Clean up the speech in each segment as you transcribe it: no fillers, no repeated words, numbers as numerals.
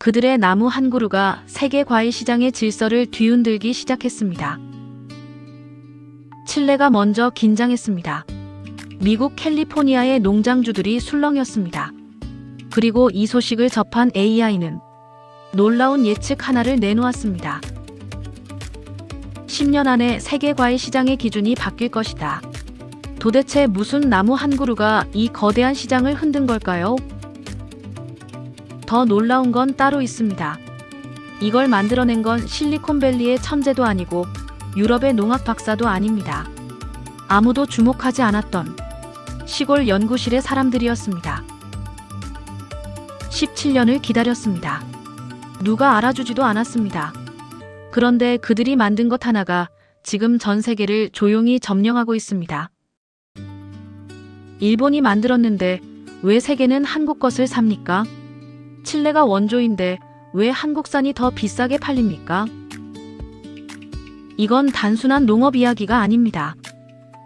그들의 나무 한 그루가 세계 과일 시장의 질서를 뒤흔들기 시작했습니다. 칠레가 먼저 긴장했습니다. 미국 캘리포니아의 농장주들이 술렁였습니다. 그리고 이 소식을 접한 AI는 놀라운 예측 하나를 내놓았습니다. 10년 안에 세계 과일 시장의 기준이 바뀔 것이다. 도대체 무슨 나무 한 그루가 이 거대한 시장을 흔든 걸까요? 더 놀라운 건 따로 있습니다. 이걸 만들어낸 건 실리콘밸리의 천재도 아니고 유럽의 농학 박사도 아닙니다. 아무도 주목하지 않았던 시골 연구실의 사람들이었습니다. 17년을 기다렸습니다. 누가 알아주지도 않았습니다. 그런데 그들이 만든 것 하나가 지금 전 세계를 조용히 점령하고 있습니다. 일본이 만들었는데 왜 세계는 한국 것을 삽니까? 칠레가 원조인데 왜 한국산이 더 비싸게 팔립니까? 이건 단순한 농업 이야기가 아닙니다.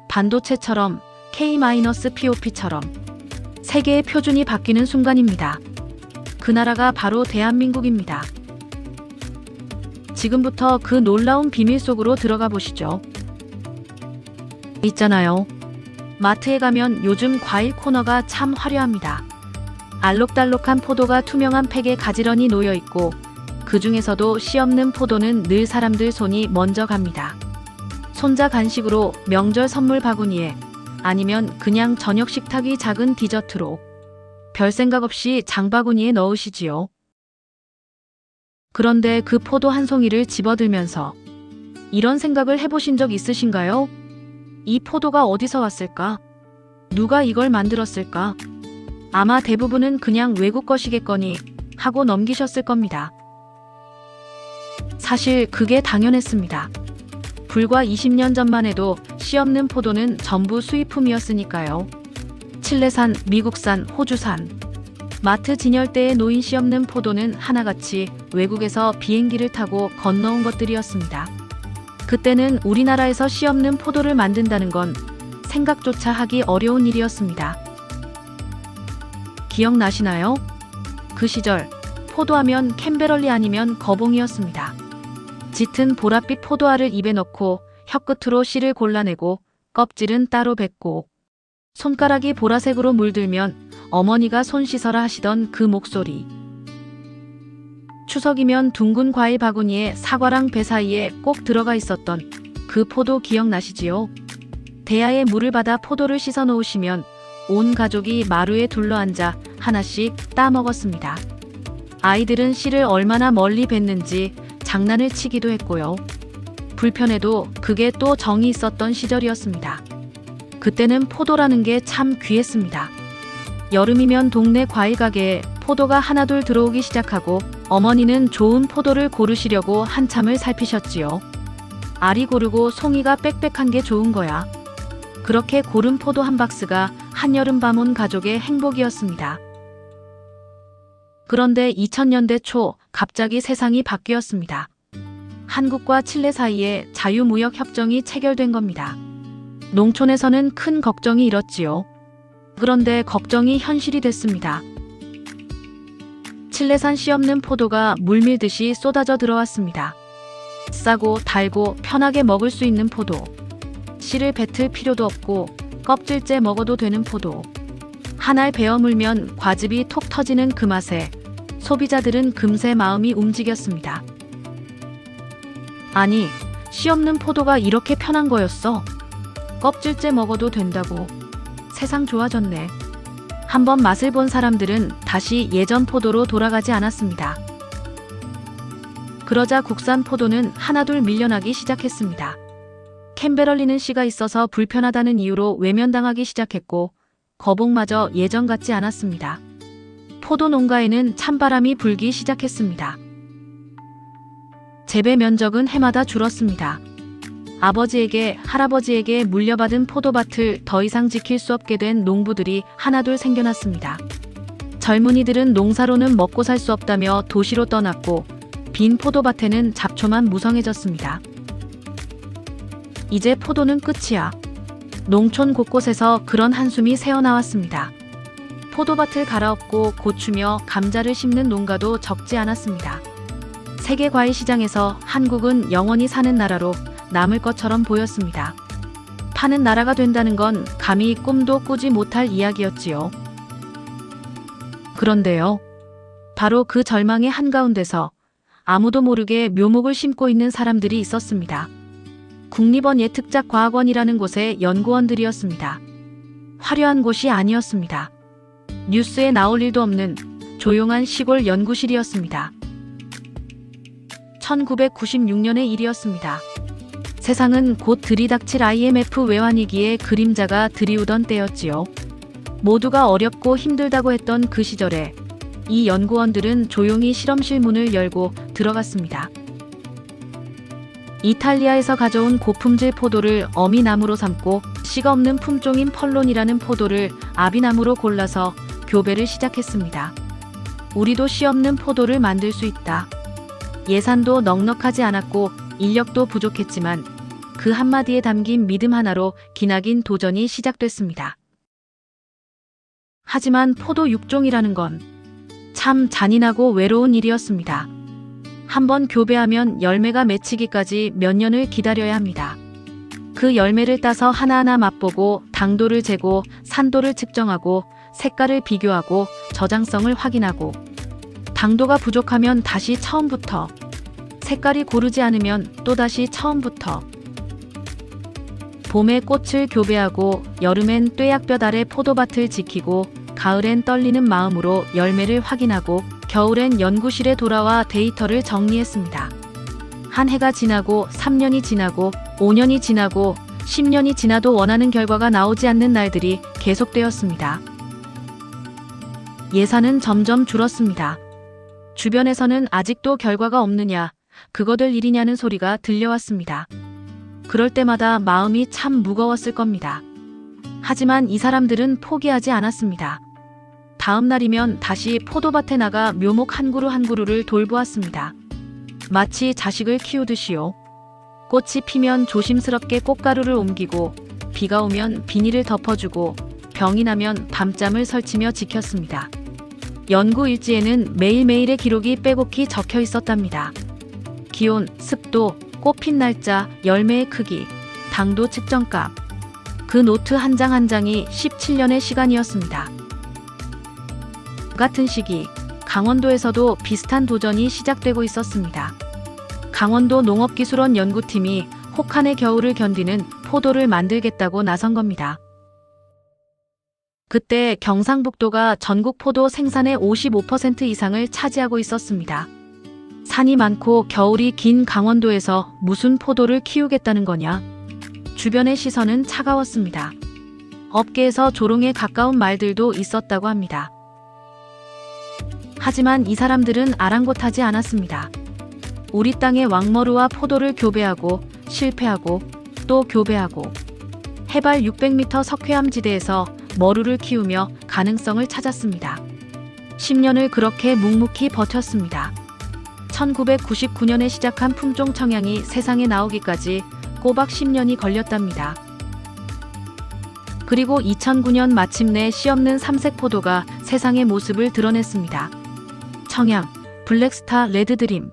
반도체처럼 K-POP처럼 세계의 표준이 바뀌는 순간입니다. 그 나라가 바로 대한민국입니다. 지금부터 그 놀라운 비밀 속으로 들어가 보시죠. 있잖아요. 마트에 가면 요즘 과일 코너가 참 화려합니다. 알록달록한 포도가 투명한 팩에 가지런히 놓여 있고 그 중에서도 씨 없는 포도는 늘 사람들 손이 먼저 갑니다. 손자 간식으로 명절 선물 바구니에 아니면 그냥 저녁 식탁이 작은 디저트로 별 생각 없이 장바구니에 넣으시지요. 그런데 그 포도 한 송이를 집어들면서 이런 생각을 해보신 적 있으신가요? 이 포도가 어디서 왔을까? 누가 이걸 만들었을까? 아마 대부분은 그냥 외국 것이겠거니 하고 넘기셨을 겁니다. 사실 그게 당연했습니다. 불과 20년 전만 해도 씨 없는 포도는 전부 수입품이었으니까요. 칠레산, 미국산, 호주산. 마트 진열대에 놓인 씨 없는 포도는 하나같이 외국에서 비행기를 타고 건너온 것들이었습니다. 그때는 우리나라에서 씨 없는 포도를 만든다는 건 생각조차 하기 어려운 일이었습니다. 기억나시나요? 그 시절 포도하면 캔베럴리 아니면 거봉이었습니다. 짙은 보랏빛 포도알을 입에 넣고 혀끝으로 씨를 골라내고 껍질은 따로 뱉고 손가락이 보라색으로 물들면 어머니가 손 씻어라 하시던 그 목소리. 추석이면 둥근 과일 바구니에 사과랑 배 사이에 꼭 들어가 있었던 그 포도 기억나시지요? 대야에 물을 받아 포도를 씻어 놓으시면 온 가족이 마루에 둘러앉아 하나씩 따 먹었습니다. 아이들은 씨를 얼마나 멀리 뱉는지 장난을 치기도 했고요. 불편해도 그게 또 정이 있었던 시절이었습니다. 그때는 포도라는 게 참 귀했습니다. 여름이면 동네 과일 가게에 포도가 하나둘 들어오기 시작하고 어머니는 좋은 포도를 고르시려고 한참을 살피셨지요. 알이 고르고 송이가 빽빽한 게 좋은 거야. 그렇게 고른 포도 한 박스가 한여름 밤 온 가족의 행복이었습니다. 그런데 2000년대 초 갑자기 세상이 바뀌었습니다. 한국과 칠레 사이에 자유무역 협정이 체결된 겁니다. 농촌에서는 큰 걱정이 일었지요. 그런데 걱정이 현실이 됐습니다. 칠레산 씨 없는 포도가 물밀듯이 쏟아져 들어왔습니다. 싸고 달고 편하게 먹을 수 있는 포도. 씨를 뱉을 필요도 없고 껍질째 먹어도 되는 포도. 한 알 베어 물면 과즙이 톡 터지는 그 맛에 소비자들은 금세 마음이 움직였습니다. 아니, 씨 없는 포도가 이렇게 편한 거였어? 껍질째 먹어도 된다고. 세상 좋아졌네. 한번 맛을 본 사람들은 다시 예전 포도로 돌아가지 않았습니다. 그러자 국산 포도는 하나둘 밀려나기 시작했습니다. 캔베럴리는 씨가 있어서 불편하다는 이유로 외면당하기 시작했고 거봉마저 예전 같지 않았습니다. 포도 농가에는 찬바람이 불기 시작했습니다. 재배 면적은 해마다 줄었습니다. 아버지에게 할아버지에게 물려받은 포도밭을 더 이상 지킬 수 없게 된 농부들이 하나둘 생겨났습니다. 젊은이들은 농사로는 먹고 살 수 없다며 도시로 떠났고 빈 포도밭에는 잡초만 무성해졌습니다. 이제 포도는 끝이야. 농촌 곳곳에서 그런 한숨이 새어나왔습니다. 포도밭을 갈아엎고 고추며 감자를 심는 농가도 적지 않았습니다. 세계 과일 시장에서 한국은 영원히 사는 나라로 남을 것처럼 보였습니다. 파는 나라가 된다는 건 감히 꿈도 꾸지 못할 이야기였지요. 그런데요. 바로 그 절망의 한가운데서 아무도 모르게 묘목을 심고 있는 사람들이 있었습니다. 국립원 예특작과학원이라는 곳의 연구원들이었습니다. 화려한 곳이 아니었습니다. 뉴스에 나올 일도 없는 조용한 시골 연구실이었습니다. 1996년의 일이었습니다. 세상은 곧 들이닥칠 IMF 외환위기의 그림자가 드리우던 때였지요. 모두가 어렵고 힘들다고 했던 그 시절에 이 연구원들은 조용히 실험실 문을 열고 들어갔습니다. 이탈리아에서 가져온 고품질 포도를 어미나무로 삼고 씨가 없는 품종인 펄론이라는 포도를 아비나무로 골라서 교배를 시작했습니다. 우리도 씨 없는 포도를 만들 수 있다. 예산도 넉넉하지 않았고 인력도 부족했지만 그 한마디에 담긴 믿음 하나로 기나긴 도전이 시작됐습니다. 하지만 포도 육종이라는 건 참 잔인하고 외로운 일이었습니다. 한번 교배하면 열매가 맺히기까지 몇 년을 기다려야 합니다. 그 열매를 따서 하나하나 맛보고 당도를 재고 산도를 측정하고 색깔을 비교하고 저장성을 확인하고 당도가 부족하면 다시 처음부터, 색깔이 고르지 않으면 또다시 처음부터. 봄에 꽃을 교배하고 여름엔 뙤약볕 아래 포도밭을 지키고 가을엔 떨리는 마음으로 열매를 확인하고 겨울엔 연구실에 돌아와 데이터를 정리했습니다. 한 해가 지나고 3년이 지나고 5년이 지나고 10년이 지나도 원하는 결과가 나오지 않는 날들이 계속되었습니다. 예산은 점점 줄었습니다. 주변에서는 아직도 결과가 없느냐, 그거들 일이냐는 소리가 들려왔습니다. 그럴 때마다 마음이 참 무거웠을 겁니다. 하지만 이 사람들은 포기하지 않았습니다. 다음 날이면 다시 포도밭에 나가 묘목 한 그루 한 그루를 돌보았습니다. 마치 자식을 키우듯이요. 꽃이 피면 조심스럽게 꽃가루를 옮기고 비가 오면 비닐을 덮어주고 병이 나면 밤잠을 설치며 지켰습니다. 연구 일지에는 매일매일의 기록이 빼곡히 적혀 있었답니다. 기온, 습도, 꽃핀 날짜, 열매의 크기, 당도 측정값. 그 노트 한 장 한 장이 17년의 시간이었습니다. 같은 시기 강원도에서도 비슷한 도전이 시작되고 있었습니다. 강원도 농업기술원 연구팀이 혹한의 겨울을 견디는 포도를 만들겠다고 나선 겁니다. 그때 경상북도가 전국 포도 생산의 55% 이상을 차지하고 있었습니다. 산이 많고 겨울이 긴 강원도에서 무슨 포도를 키우겠다는 거냐? 주변의 시선은 차가웠습니다. 업계에서 조롱에 가까운 말들도 있었다고 합니다. 하지만 이 사람들은 아랑곳하지 않았습니다. 우리 땅의 왕머루와 포도를 교배하고 실패하고 또 교배하고 해발 600m 석회암 지대에서 머루를 키우며 가능성을 찾았습니다. 10년을 그렇게 묵묵히 버텼습니다. 1999년에 시작한 품종 청양이 세상에 나오기까지 꼬박 10년이 걸렸답니다. 그리고 2009년 마침내 씨 없는 삼색 포도가 세상의 모습을 드러냈습니다. 청양, 블랙스타 레드드림.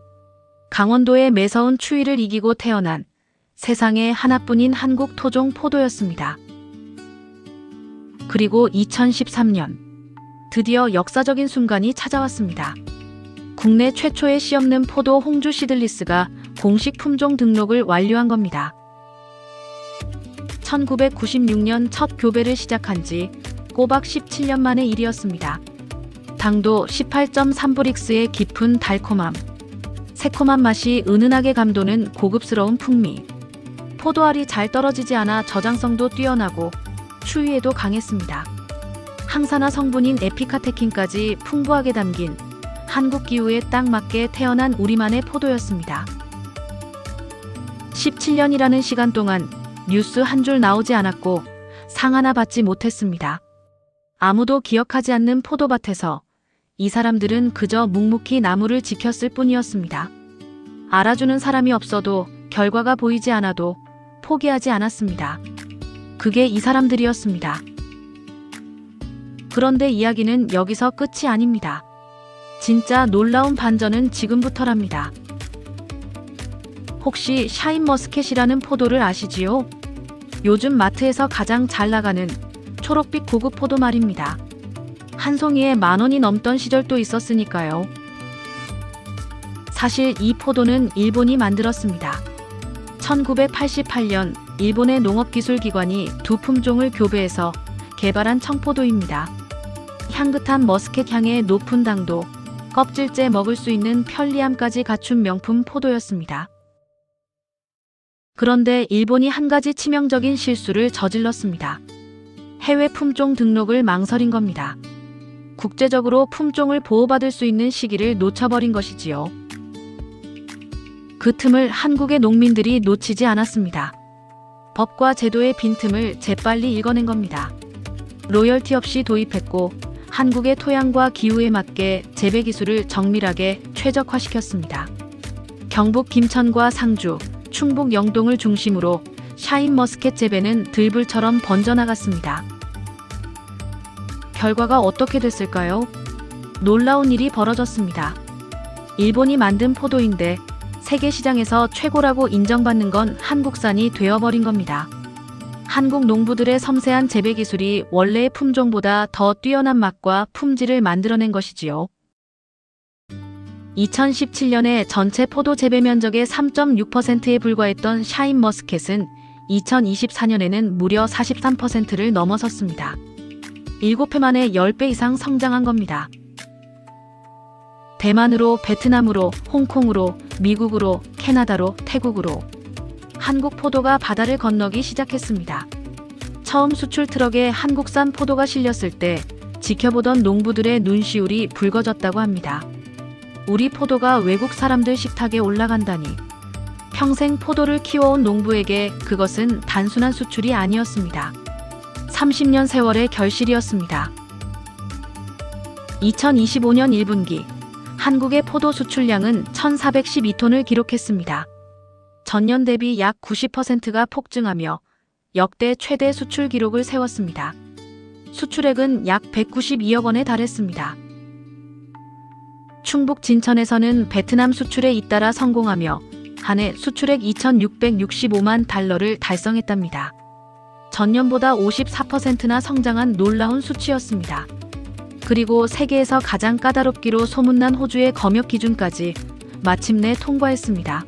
강원도의 매서운 추위를 이기고 태어난 세상에 하나뿐인 한국 토종 포도였습니다. 그리고 2013년 드디어 역사적인 순간이 찾아왔습니다. 국내 최초의 씨 없는 포도 홍주 시들리스가 공식 품종 등록을 완료한 겁니다. 1996년 첫 교배를 시작한 지 꼬박 17년 만의 일이었습니다. 당도 18.3브릭스의 깊은 달콤함, 새콤한 맛이 은은하게 감도는 고급스러운 풍미. 포도알이 잘 떨어지지 않아 저장성도 뛰어나고 추위에도 강했습니다. 항산화 성분인 에피카테킨까지 풍부하게 담긴 한국 기후에 딱 맞게 태어난 우리만의 포도였습니다. 17년이라는 시간 동안 뉴스 한 줄 나오지 않았고 상 하나 받지 못했습니다. 아무도 기억하지 않는 포도밭에서 이 사람들은 그저 묵묵히 나무를 지켰을 뿐이었습니다. 알아주는 사람이 없어도 결과가 보이지 않아도 포기하지 않았습니다. 그게 이 사람들이었습니다. 그런데 이야기는 여기서 끝이 아닙니다. 진짜 놀라운 반전은 지금부터랍니다. 혹시 샤인머스켓이라는 포도를 아시지요? 요즘 마트에서 가장 잘 나가는 초록빛 고급 포도 말입니다. 한 송이에 10,000원이 넘던 시절도 있었으니까요. 사실 이 포도는 일본이 만들었습니다. 1988년 일본의 농업기술기관이 두 품종을 교배해서 개발한 청포도입니다. 향긋한 머스켓 향의 높은 당도, 껍질째 먹을 수 있는 편리함까지 갖춘 명품 포도였습니다. 그런데 일본이 한 가지 치명적인 실수를 저질렀습니다. 해외 품종 등록을 망설인 겁니다. 국제적으로 품종을 보호받을 수 있는 시기를 놓쳐버린 것이지요. 그 틈을 한국의 농민들이 놓치지 않았습니다. 법과 제도의 빈틈을 재빨리 읽어낸 겁니다. 로열티 없이 도입했고 한국의 토양과 기후에 맞게 재배 기술을 정밀하게 최적화시켰습니다. 경북 김천과 상주, 충북 영동을 중심으로 샤인머스켓 재배는 들불처럼 번져나갔습니다. 결과가 어떻게 됐을까요? 놀라운 일이 벌어졌습니다. 일본이 만든 포도인데 세계 시장에서 최고라고 인정받는 건 한국산이 되어버린 겁니다. 한국 농부들의 섬세한 재배 기술이 원래의 품종보다 더 뛰어난 맛과 품질을 만들어낸 것이지요. 2017년에 전체 포도 재배 면적의 3.6%에 불과했던 샤인머스켓은 2024년에는 무려 43%를 넘어섰습니다. 7해 만에 10배 이상 성장한 겁니다. 대만으로, 베트남으로, 홍콩으로, 미국으로, 캐나다로, 태국으로 한국 포도가 바다를 건너기 시작했습니다. 처음 수출 트럭에 한국산 포도가 실렸을 때 지켜보던 농부들의 눈시울이 붉어졌다고 합니다. 우리 포도가 외국 사람들 식탁에 올라간다니. 평생 포도를 키워온 농부에게 그것은 단순한 수출이 아니었습니다. 30년 세월의 결실이었습니다. 2025년 1분기 한국의 포도 수출량은 1,412톤을 기록했습니다. 전년 대비 약 90%가 폭증하며 역대 최대 수출 기록을 세웠습니다. 수출액은 약 192억 원에 달했습니다. 충북 진천에서는 베트남 수출에 잇따라 성공하며 한 해 수출액 2,665만 달러를 달성했답니다. 전년보다 54%나 성장한 놀라운 수치였습니다. 그리고 세계에서 가장 까다롭기로 소문난 호주의 검역 기준까지 마침내 통과했습니다.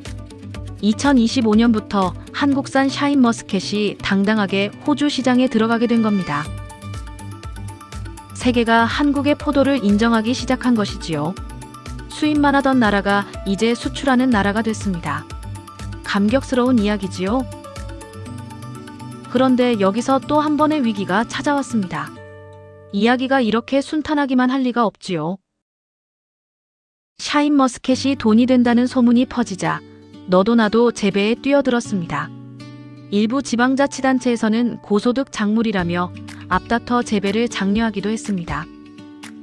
2025년부터 한국산 샤인머스켓이 당당하게 호주 시장에 들어가게 된 겁니다. 세계가 한국의 포도를 인정하기 시작한 것이지요. 수입만 하던 나라가 이제 수출하는 나라가 됐습니다. 감격스러운 이야기지요. 그런데 여기서 또 한 번의 위기가 찾아왔습니다. 이야기가 이렇게 순탄하기만 할 리가 없지요. 샤인머스켓이 돈이 된다는 소문이 퍼지자 너도 나도 재배에 뛰어들었습니다. 일부 지방자치단체에서는 고소득 작물이라며 앞다퉈 재배를 장려하기도 했습니다.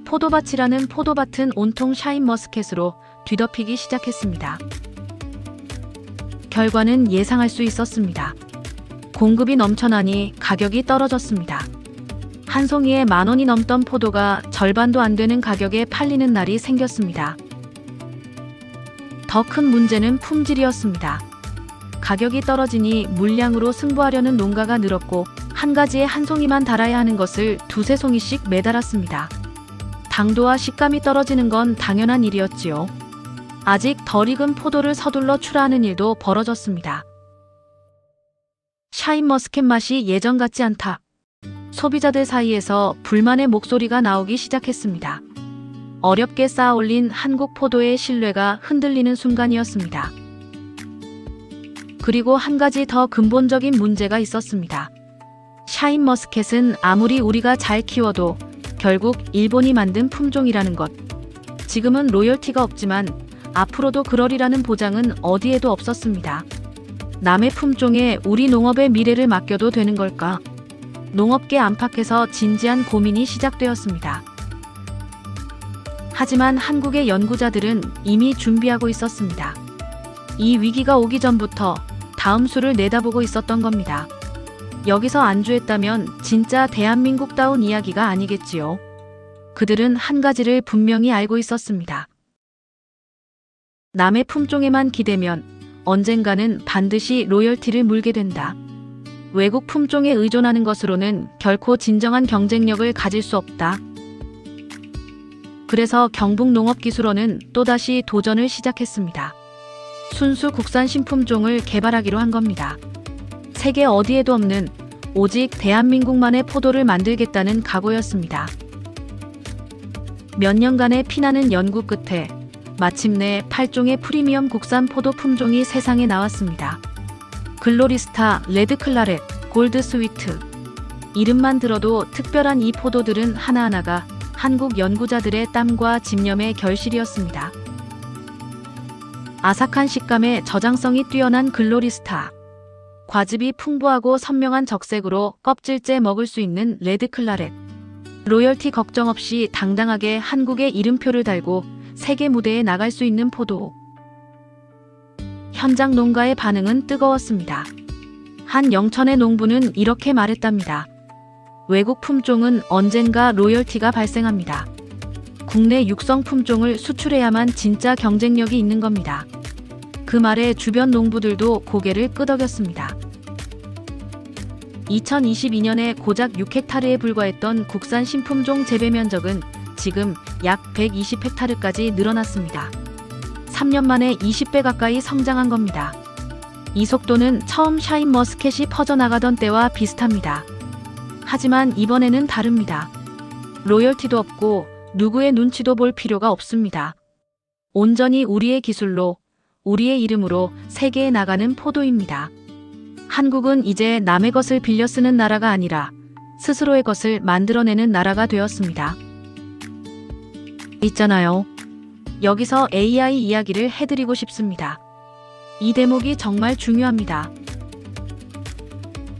포도밭이라는 포도밭은 온통 샤인머스켓으로 뒤덮이기 시작했습니다. 결과는 예상할 수 있었습니다. 공급이 넘쳐나니 가격이 떨어졌습니다. 한 송이에 10,000원이 넘던 포도가 절반도 안 되는 가격에 팔리는 날이 생겼습니다. 더 큰 문제는 품질이었습니다. 가격이 떨어지니 물량으로 승부하려는 농가가 늘었고 한 가지에 한 송이만 달아야 하는 것을 두세 송이씩 매달았습니다. 당도와 식감이 떨어지는 건 당연한 일이었지요. 아직 덜 익은 포도를 서둘러 출하하는 일도 벌어졌습니다. 샤인머스켓 맛이 예전 같지 않다. 소비자들 사이에서 불만의 목소리가 나오기 시작했습니다. 어렵게 쌓아올린 한국 포도의 신뢰가 흔들리는 순간이었습니다. 그리고 한 가지 더 근본적인 문제가 있었습니다. 샤인머스켓은 아무리 우리가 잘 키워도 결국 일본이 만든 품종이라는 것. 지금은 로열티가 없지만 앞으로도 그러리라는 보장은 어디에도 없었습니다. 남의 품종에 우리 농업의 미래를 맡겨도 되는 걸까? 농업계 안팎에서 진지한 고민이 시작되었습니다. 하지만 한국의 연구자들은 이미 준비하고 있었습니다. 이 위기가 오기 전부터 다음 수를 내다보고 있었던 겁니다. 여기서 안주했다면 진짜 대한민국다운 이야기가 아니겠지요. 그들은 한 가지를 분명히 알고 있었습니다. 남의 품종에만 기대면 언젠가는 반드시 로열티를 물게 된다. 외국 품종에 의존하는 것으로는 결코 진정한 경쟁력을 가질 수 없다. 그래서 경북농업기술원은 또다시 도전을 시작했습니다. 순수 국산 신품종을 개발하기로 한 겁니다. 세계 어디에도 없는 오직 대한민국만의 포도를 만들겠다는 각오였습니다. 몇 년간의 피나는 연구 끝에 마침내 8종의 프리미엄 국산 포도 품종이 세상에 나왔습니다. 글로리스타, 레드클라렛, 골드스위트. 이름만 들어도 특별한 이 포도들은 하나하나가 한국 연구자들의 땀과 집념의 결실이었습니다. 아삭한 식감에 저장성이 뛰어난 글로리스타. 과즙이 풍부하고 선명한 적색으로 껍질째 먹을 수 있는 레드클라렛. 로열티 걱정 없이 당당하게 한국의 이름표를 달고 세계 무대에 나갈 수 있는 포도. 현장 농가의 반응은 뜨거웠습니다. 한 영천의 농부는 이렇게 말했답니다. 외국 품종은 언젠가 로열티가 발생합니다. 국내 육성 품종을 수출해야만 진짜 경쟁력이 있는 겁니다. 그 말에 주변 농부들도 고개를 끄덕였습니다. 2022년에 고작 6헥타르에 불과했던 국산 신품종 재배 면적은 지금 약 120헥타르까지 늘어났습니다. 3년 만에 20배 가까이 성장한 겁니다. 이 속도는 처음 샤인머스켓이 퍼져나가던 때와 비슷합니다. 하지만 이번에는 다릅니다. 로열티도 없고 누구의 눈치도 볼 필요가 없습니다. 온전히 우리의 기술로, 우리의 이름으로 세계에 나가는 포도입니다. 한국은 이제 남의 것을 빌려 쓰는 나라가 아니라 스스로의 것을 만들어내는 나라가 되었습니다. 있잖아요. 여기서 AI 이야기를 해드리고 싶습니다. 이 대목이 정말 중요합니다.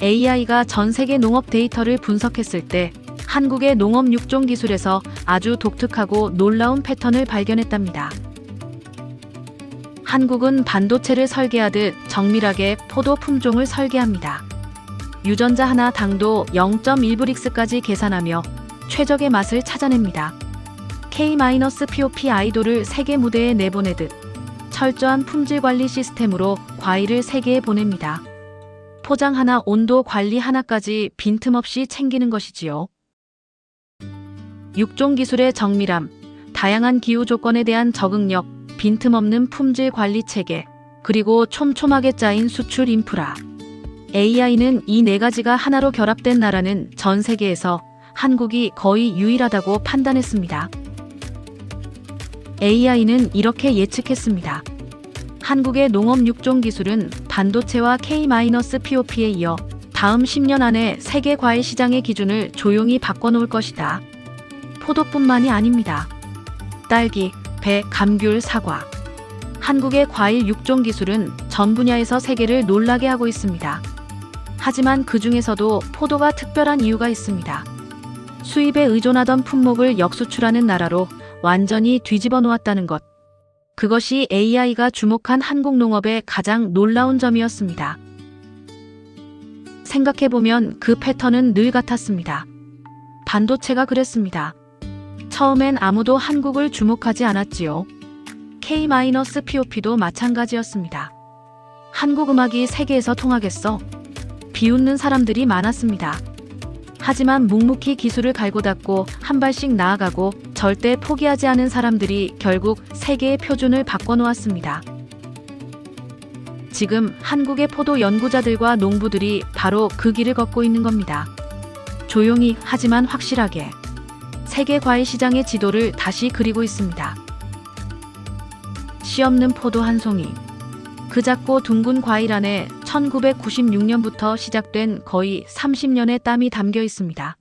AI가 전 세계 농업 데이터를 분석했을 때 한국의 농업 육종 기술에서 아주 독특하고 놀라운 패턴을 발견했답니다. 한국은 반도체를 설계하듯 정밀하게 포도 품종을 설계합니다. 유전자 하나 당도 0.1브릭스까지 계산하며 최적의 맛을 찾아냅니다. K-POP 아이돌을 세계 무대에 내보내듯 철저한 품질 관리 시스템으로 과일을 세계에 보냅니다. 포장 하나, 온도 관리 하나까지 빈틈없이 챙기는 것이지요. 육종 기술의 정밀함, 다양한 기후 조건에 대한 적응력, 빈틈없는 품질 관리 체계, 그리고 촘촘하게 짜인 수출 인프라. AI는 이 네 가지가 하나로 결합된 나라는 전 세계에서 한국이 거의 유일하다고 판단했습니다. AI는 이렇게 예측했습니다. 한국의 농업 육종 기술은 반도체와 K-POP에 이어 다음 10년 안에 세계 과일 시장의 기준을 조용히 바꿔놓을 것이다. 포도뿐만이 아닙니다. 딸기, 배, 감귤, 사과. 한국의 과일 육종 기술은 전 분야에서 세계를 놀라게 하고 있습니다. 하지만 그 중에서도 포도가 특별한 이유가 있습니다. 수입에 의존하던 품목을 역수출하는 나라로 완전히 뒤집어 놓았다는 것. 그것이 AI가 주목한 한국 농업의 가장 놀라운 점이었습니다. 생각해보면 그 패턴은 늘 같았습니다. 반도체가 그랬습니다. 처음엔 아무도 한국을 주목하지 않았지요. K-POP도 마찬가지였습니다. 한국 음악이 세계에서 통하겠어? 비웃는 사람들이 많았습니다. 하지만 묵묵히 기술을 갈고 닦고 한 발씩 나아가고 절대 포기하지 않은 사람들이 결국 세계의 표준을 바꿔놓았습니다. 지금 한국의 포도 연구자들과 농부들이 바로 그 길을 걷고 있는 겁니다. 조용히 하지만 확실하게 세계 과일 시장의 지도를 다시 그리고 있습니다. 씨 없는 포도 한 송이. 그 작고 둥근 과일 안에 1996년부터 시작된 거의 30년의 땀이 담겨 있습니다.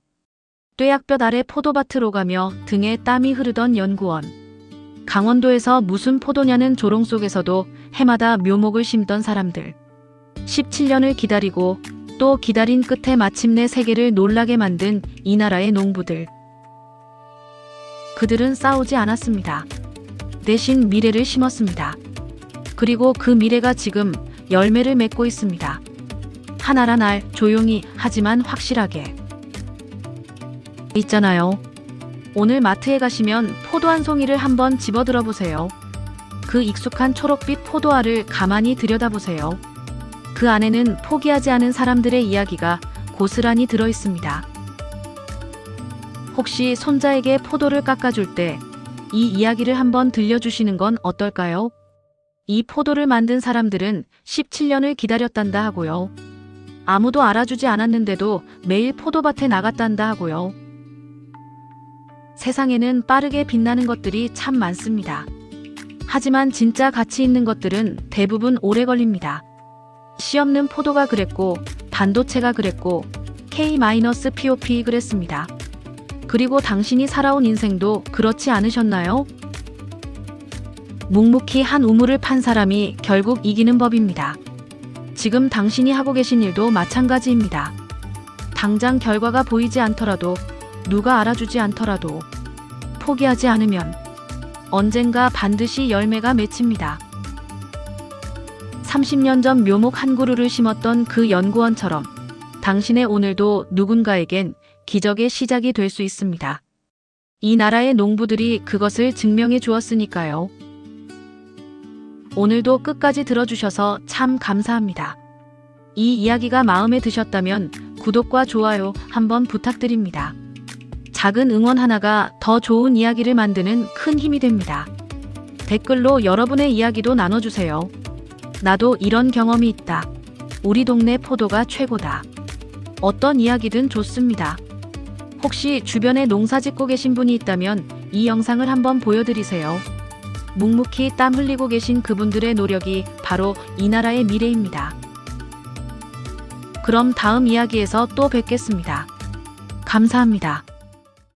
뙤약볕 아래 포도밭을 오가며 등에 땀이 흐르던 연구원. 강원도에서 무슨 포도냐는 조롱 속에서도 해마다 묘목을 심던 사람들. 17년을 기다리고 또 기다린 끝에 마침내 세계를 놀라게 만든 이 나라의 농부들. 그들은 싸우지 않았습니다. 대신 미래를 심었습니다. 그리고 그 미래가 지금 열매를 맺고 있습니다. 하나란 알, 조용히 하지만 확실하게. 있잖아요. 오늘 마트에 가시면 포도 한 송이를 한번 집어들어 보세요. 그 익숙한 초록빛 포도알을 가만히 들여다보세요. 그 안에는 포기하지 않은 사람들의 이야기가 고스란히 들어 있습니다. 혹시 손자에게 포도를 깎아줄 때 이 이야기를 한번 들려주시는 건 어떨까요? 이 포도를 만든 사람들은 17년을 기다렸단다 하고요. 아무도 알아주지 않았는데도 매일 포도밭에 나갔단다 하고요. 세상에는 빠르게 빛나는 것들이 참 많습니다. 하지만 진짜 가치 있는 것들은 대부분 오래 걸립니다. 씨 없는 포도가 그랬고, 반도체가 그랬고, K-POP 그랬습니다. 그리고 당신이 살아온 인생도 그렇지 않으셨나요? 묵묵히 한 우물을 판 사람이 결국 이기는 법입니다. 지금 당신이 하고 계신 일도 마찬가지입니다. 당장 결과가 보이지 않더라도, 누가 알아주지 않더라도, 포기하지 않으면 언젠가 반드시 열매가 맺힙니다. 30년 전 묘목 한 그루를 심었던 그 연구원처럼 당신의 오늘도 누군가에겐 기적의 시작이 될 수 있습니다. 이 나라의 농부들이 그것을 증명해 주었으니까요. 오늘도 끝까지 들어주셔서 참 감사합니다. 이 이야기가 마음에 드셨다면 구독과 좋아요 한번 부탁드립니다. 작은 응원 하나가 더 좋은 이야기를 만드는 큰 힘이 됩니다. 댓글로 여러분의 이야기도 나눠주세요. 나도 이런 경험이 있다. 우리 동네 포도가 최고다. 어떤 이야기든 좋습니다. 혹시 주변에 농사 짓고 계신 분이 있다면 이 영상을 한번 보여드리세요. 묵묵히 땀 흘리고 계신 그분들의 노력이 바로 이 나라의 미래입니다. 그럼 다음 이야기에서 또 뵙겠습니다. 감사합니다.